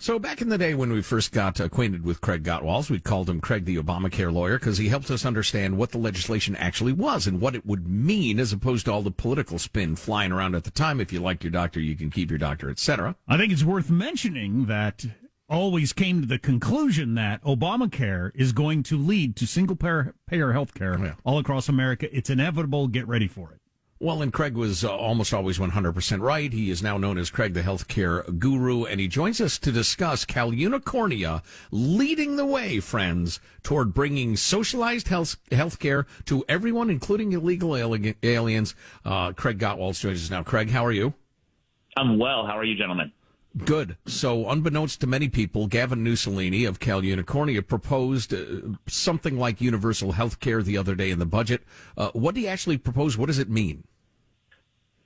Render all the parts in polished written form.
So back in the day when we first got acquainted with Craig Gottwals, we called him Craig the Obamacare lawyer because he helped us understand what the legislation actually was and what it would mean as opposed to all the political spin flying around at the time. If you like your doctor, you can keep your doctor, etc. I think it's worth mentioning that always came to the conclusion that Obamacare is going to lead to single-payer health care all across America. It's inevitable. Get ready for it. Well, and Craig was almost always 100% right. He is now known as Craig the Healthcare Guru, and he joins us to discuss Calunicornia leading the way, friends, toward bringing socialized healthcare to everyone, including illegal aliens. Craig Gottwals joins us now. Craig, how are you? I'm well. How are you, gentlemen? Good. So, unbeknownst to many people, Gavin Newsolini of Calunicornia proposed something like universal health care the other day in the budget. What did he actually propose? What does it mean?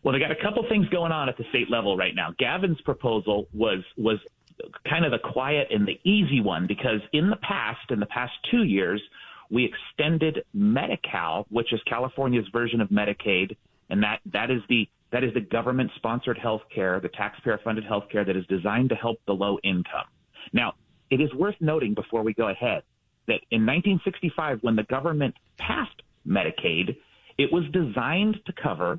Well, they got a couple things going on at the state level right now. Gavin's proposal was kind of the quiet and the easy one because in the past 2 years, we extended Medi-Cal, which is California's version of Medicaid, and that is the government-sponsored health care, the taxpayer-funded health care that is designed to help the low income. Now, it is worth noting before we go ahead that in 1965, when the government passed Medicaid, it was designed to cover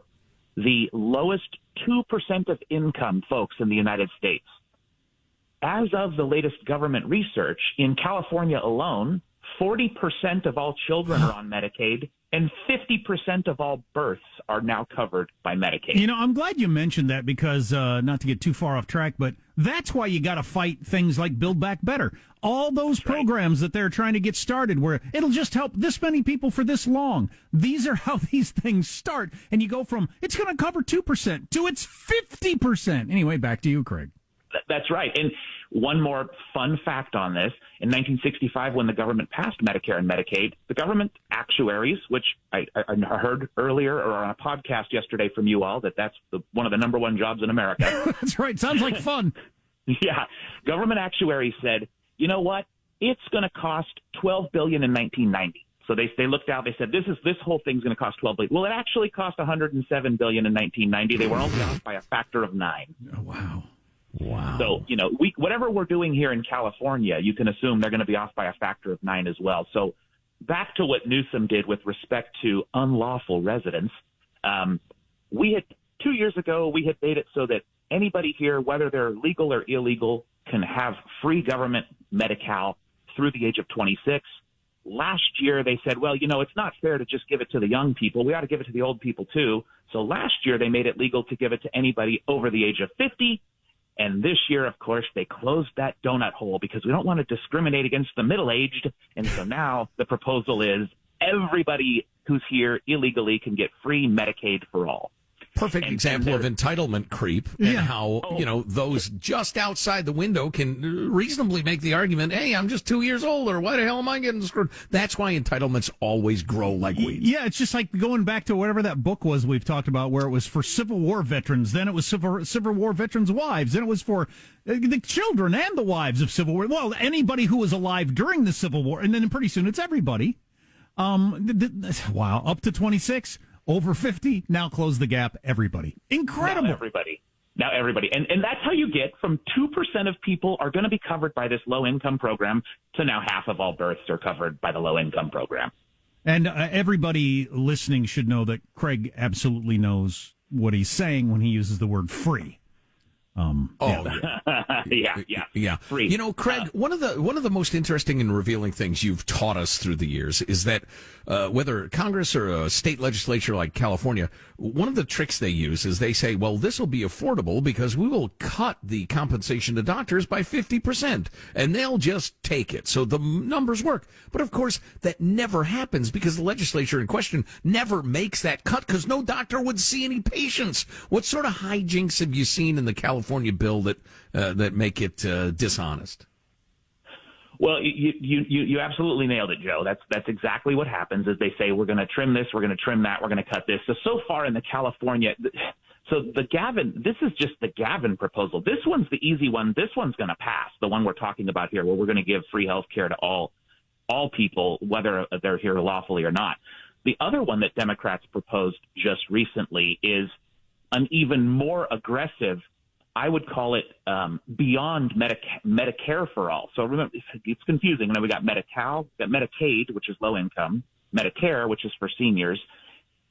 the lowest 2% of income folks in the United States. As of the latest government research, in California alone, 40% of all children are on Medicaid, and 50% of all births are now covered by Medicaid. You know, I'm glad you mentioned that because, not to get too far off track, but that's why you got to fight things like Build Back Better. All those programs that they're trying to get started where it'll just help this many people for this long. These are how these things start. And you go from, it's going to cover 2% to it's 50%. Anyway, back to you, Craig. That's right. And one more fun fact on this. In 1965, when the government passed Medicare and Medicaid, the government actuaries, which I heard earlier or on a podcast yesterday from you all, that's one of the number one jobs in America. That's right. Sounds like fun. Yeah. Government actuaries said, you know what? It's going to cost $12 billion in 1990. So they looked out, they said, this whole thing's going to cost $12 billion. Well, it actually cost $107 billion in 1990. They were only off by a factor of 9. Oh, wow. Wow. So, you know, whatever we're doing here in California, you can assume they're going to be off by a factor of 9 as well. So back to what Newsom did with respect to unlawful residents. 2 years ago, we had made it so that anybody here, whether they're legal or illegal, can have free government Medi-Cal through the age of 26. Last year, they said, well, you know, it's not fair to just give it to the young people. We ought to give it to the old people, too. So last year, they made it legal to give it to anybody over the age of 50. And this year, of course, they closed that donut hole because we don't want to discriminate against the middle-aged. And so now the proposal is everybody who's here illegally can get free Medicaid for all. Perfect example of entitlement creep and how, those just outside the window can reasonably make the argument, hey, I'm just 2 years older. Why the hell am I getting screwed? That's why entitlements always grow like weeds. Yeah, it's just like going back to whatever that book was we've talked about where it was for Civil War veterans, then it was Civil War veterans' wives, then it was for the children and the wives of Civil War. Well, anybody who was alive during the Civil War, and then pretty soon it's everybody. Wow, up to 26. Over 50, now close the gap, everybody. Incredible. Now everybody. And that's how you get from 2% of people are going to be covered by this low-income program to now half of all births are covered by the low-income program. And everybody listening should know that Craig absolutely knows what he's saying when he uses the word free. Yeah. Free. You know, Craig, one of the most interesting and revealing things you've taught us through the years is that whether Congress or a state legislature like California, one of the tricks they use is they say, well, this will be affordable because we will cut the compensation to doctors by 50%, and they'll just take it. So the numbers work. But of course, that never happens because the legislature in question never makes that cut because no doctor would see any patients. What sort of hijinks have you seen in the California bill that make it dishonest? Well, you absolutely nailed it, Joe. That's exactly what happens is they say, we're going to trim this, we're going to trim that, we're going to cut this. So far in the California, this is just the Gavin proposal. This one's the easy one. This one's going to pass, the one we're talking about here, where we're going to give free health care to all people, whether they're here lawfully or not. The other one that Democrats proposed just recently is an even more aggressive I would call it beyond Medicare for all. So remember, it's confusing. We got Medi-Cal, got Medicaid, which is low income, Medicare, which is for seniors.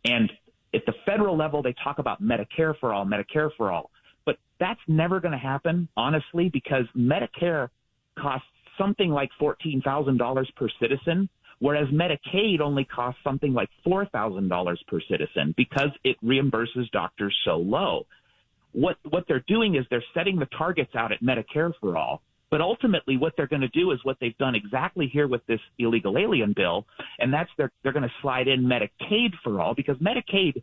And at the federal level, they talk about Medicare for all, Medicare for all. But that's never going to happen, honestly, because Medicare costs something like $14,000 per citizen, whereas Medicaid only costs something like $4,000 per citizen because it reimburses doctors so low. What they're doing is they're setting the targets out at Medicare for all, but ultimately what they're going to do is what they've done exactly here with this illegal alien bill, and that's they're going to slide in Medicaid for all, because Medicaid,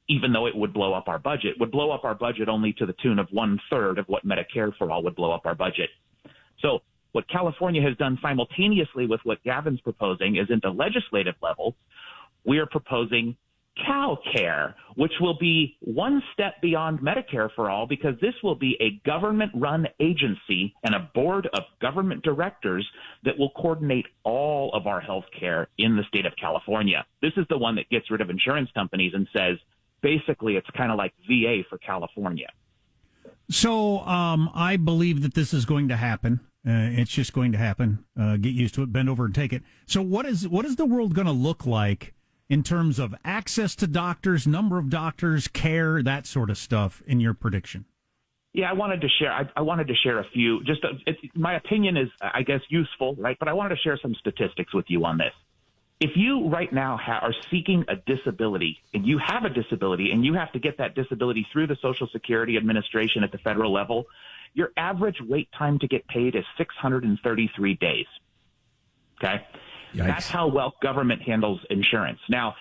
even though it would blow up our budget, would blow up our budget only to the tune of 1/3 of what Medicare for all would blow up our budget. So what California has done simultaneously with what Gavin's proposing is, at the legislative level, we are proposing CalCare, which will be one step beyond Medicare for all, because this will be a government-run agency and a board of government directors that will coordinate all of our health care in the state of California. This is the one that gets rid of insurance companies and says, basically, it's kind of like VA for California. So I believe that this is going to happen. It's just going to happen. Get used to it, bend over and take it. So what is the world going to look like in terms of access to doctors, number of doctors, care, that sort of stuff, in your prediction? Yeah, I wanted to share a few. My opinion is, I guess, useful, right? But I wanted to share some statistics with you on this. If you right now are seeking a disability, and you have a disability, and you have to get that disability through the Social Security Administration at the federal level, your average wait time to get paid is 633 days. Okay? Yikes. That's how well government handles insurance. Now,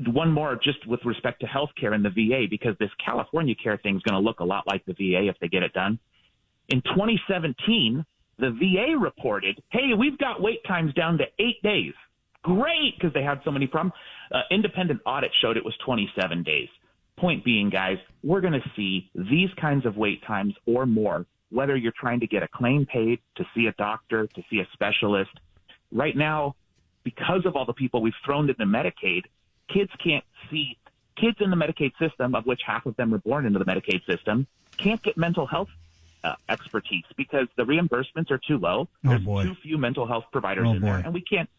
one more just with respect to health care in the VA, because this California care thing is going to look a lot like the VA if they get it done. In 2017, the VA reported, hey, we've got wait times down to 8 days. Great, because they had so many problems. Independent audit showed it was 27 days. Point being, guys, we're going to see these kinds of wait times or more, whether you're trying to get a claim paid, to see a doctor, to see a specialist. Right now, because of all the people we've thrown into Medicaid, kids in the Medicaid system, of which half of them are born into the Medicaid system, can't get mental health expertise because the reimbursements are too low. There's too few mental health providers in there, and we can't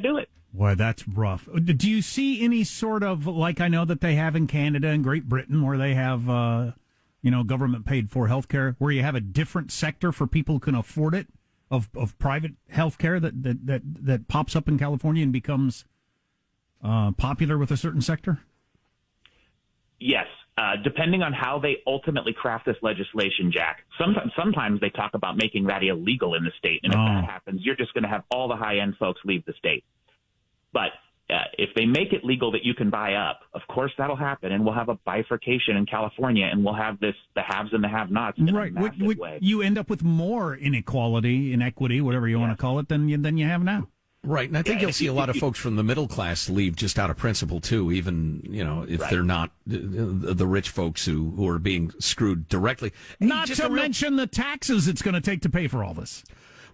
do it. Boy, that's rough. Do you see any sort of, like I know that they have in Canada and Great Britain, where they have government paid for health care, where you have a different sector for people who can afford it, of private health care that pops up in California and becomes popular with a certain sector? Yes. Depending on how they ultimately craft this legislation, Jack. Sometimes they talk about making that illegal in the state. And if that happens, you're just going to have all the high-end folks leave the state. But if they make it legal that you can buy up, of course that'll happen. And we'll have a bifurcation in California, and we'll have the haves and the have-nots in a massive way. You end up with more inequity, whatever you want to call it, than you have now. Right, and I think you'll see a lot of folks from the middle class leave just out of principle, too, even, if they're not the rich folks who are being screwed directly. Not to mention the taxes it's going to take to pay for all this.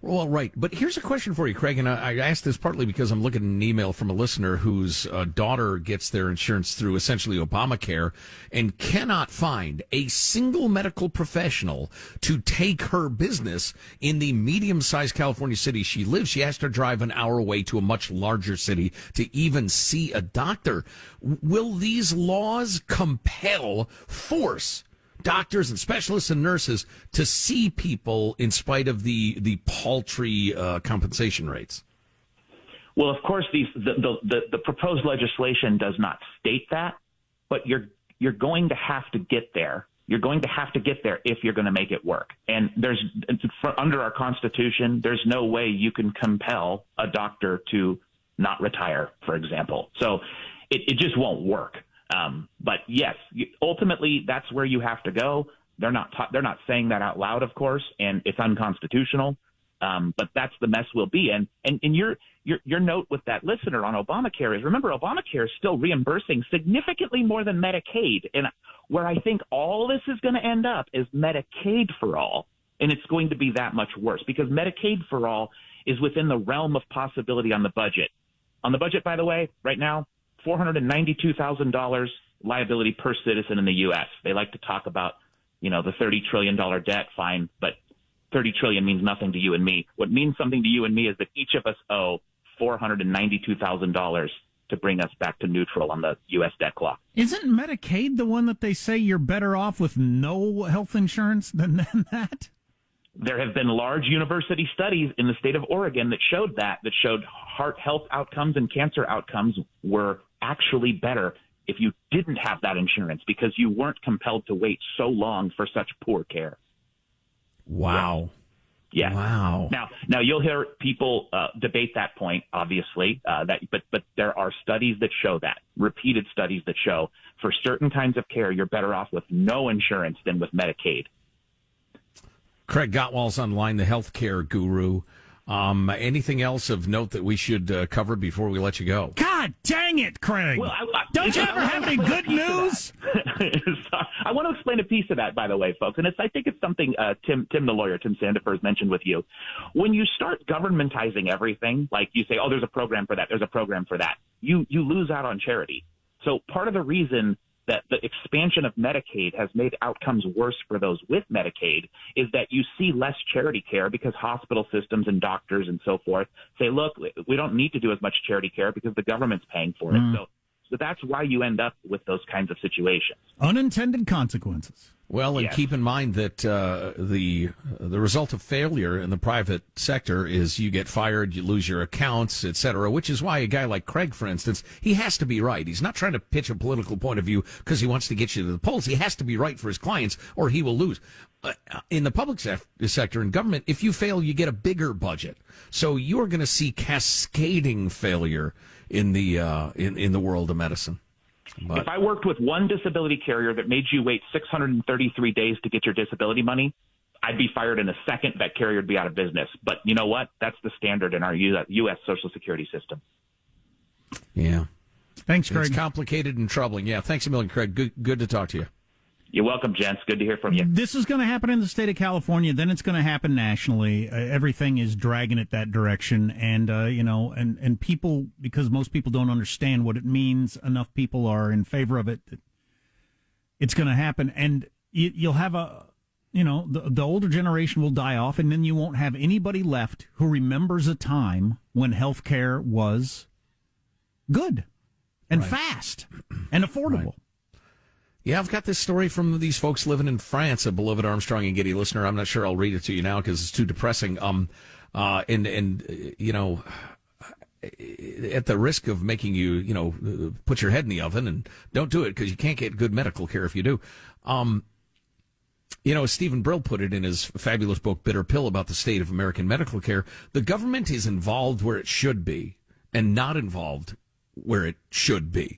Well, right. But here's a question for you, Craig, and I asked this partly because I'm looking at an email from a listener whose daughter gets their insurance through essentially Obamacare and cannot find a single medical professional to take her business in the medium-sized California city she lives. She has to drive an hour away to a much larger city to even see a doctor. Will these laws force doctors and specialists and nurses to see people in spite of the paltry compensation rates? Well, of course, the proposed legislation does not state that, but you're going to have to get there. You're going to have to get there if you're going to make it work. And under our Constitution, there's no way you can compel a doctor to not retire, for example. So it just won't work. But yes, ultimately that's where you have to go. They're not saying that out loud, of course, and it's unconstitutional. But that's the mess we'll be in. And your note with that listener on Obamacare is, remember, Obamacare is still reimbursing significantly more than Medicaid. And where I think all this is going to end up is Medicaid for all. And it's going to be that much worse because Medicaid for all is within the realm of possibility on the budget. On the budget, by the way, right now, $492,000 liability per citizen in the U.S. They like to talk about the $30 trillion debt, fine, but $30 trillion means nothing to you and me. What means something to you and me is that each of us owe $492,000 to bring us back to neutral on the U.S. debt clock. Isn't Medicaid the one that they say you're better off with no health insurance than that? There have been large university studies in the state of Oregon that showed heart health outcomes and cancer outcomes were actually better if you didn't have that insurance because you weren't compelled to wait so long for such poor care. Wow. Yeah. Wow. Now you'll hear people debate that point, obviously, but there are studies that show that, repeated studies that show for certain kinds of care, you're better off with no insurance than with Medicaid. Craig Gottwals online, the healthcare guru. Anything else of note that we should cover before we let you go? God dang it, Craig! Well, don't you ever have any good news? I want to explain a piece of that, by the way, folks, and I think it's something Tim the lawyer, Tim Sandefur, mentioned with you. When you start governmentizing everything, like you say, oh, there's a program for that, there's a program for that, you lose out on charity. So part of the reason that the expansion of Medicaid has made outcomes worse for those with Medicaid is that you see less charity care because hospital systems and doctors and so forth say, look, we don't need to do as much charity care because the government's paying for it. So that's why you end up with those kinds of situations. Unintended consequences. Well, and yes. Keep in mind that the result of failure in the private sector is you get fired, you lose your accounts, et cetera, which is why a guy like Craig, for instance, he has to be right. He's not trying to pitch a political point of view because he wants to get you to the polls. He has to be right for his clients or he will lose. In the public sector and government, if you fail, you get a bigger budget. So you're going to see cascading failure in the in the world of medicine. But if I worked with one disability carrier that made you wait 633 days to get your disability money, I'd be fired in a second. That carrier would be out of business. But you know what? That's the standard in our U.S. Social Security system. Yeah. Thanks, Craig. It's complicated and troubling. Yeah, thanks a million, Craig. Good to talk to you. You're welcome, gents. Good to hear from you. This is going to happen in the state of California. Then it's going to happen nationally. Everything is dragging it that direction. And, and people, because most people don't understand what it means, enough people are in favor of it. It's going to happen. And you'll have the older generation will die off, and then you won't have anybody left who remembers a time when health care was good and fast and affordable. Right. Yeah, I've got this story from these folks living in France, a beloved Armstrong and Getty listener. I'm not sure I'll read it to you now because it's too depressing. At the risk of making you, put your head in the oven, and don't do it because you can't get good medical care if you do. Stephen Brill put it in his fabulous book, Bitter Pill, about the state of American medical care. The government is involved where it should be and not involved where it should be.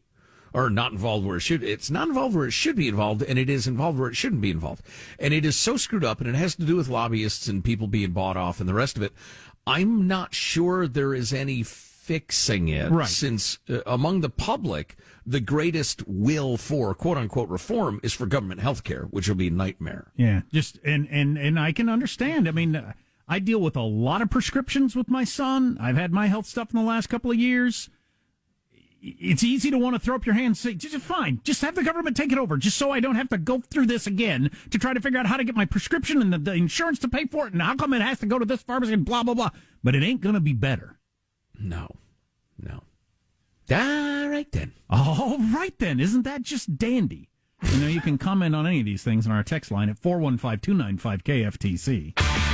Or not involved where it should. It's not involved where it should be involved, and it is involved where it shouldn't be involved. And it is so screwed up, and it has to do with lobbyists and people being bought off and the rest of it. I'm not sure there is any fixing it, right. Since among the public, the greatest will for quote-unquote reform is for government health care, which will be a nightmare. Yeah, and I can understand. I mean, I deal with a lot of prescriptions with my son. I've had my health stuff in the last couple of years. It's easy to want to throw up your hands and say, just fine, just have the government take it over, just so I don't have to go through this again to try to figure out how to get my prescription and the insurance to pay for it, and how come it has to go to this pharmacy and blah, blah, blah. But it ain't going to be better. No. All right, then. All right, then. Isn't that just dandy? You can comment on any of these things on our text line at 415-295-KFTC.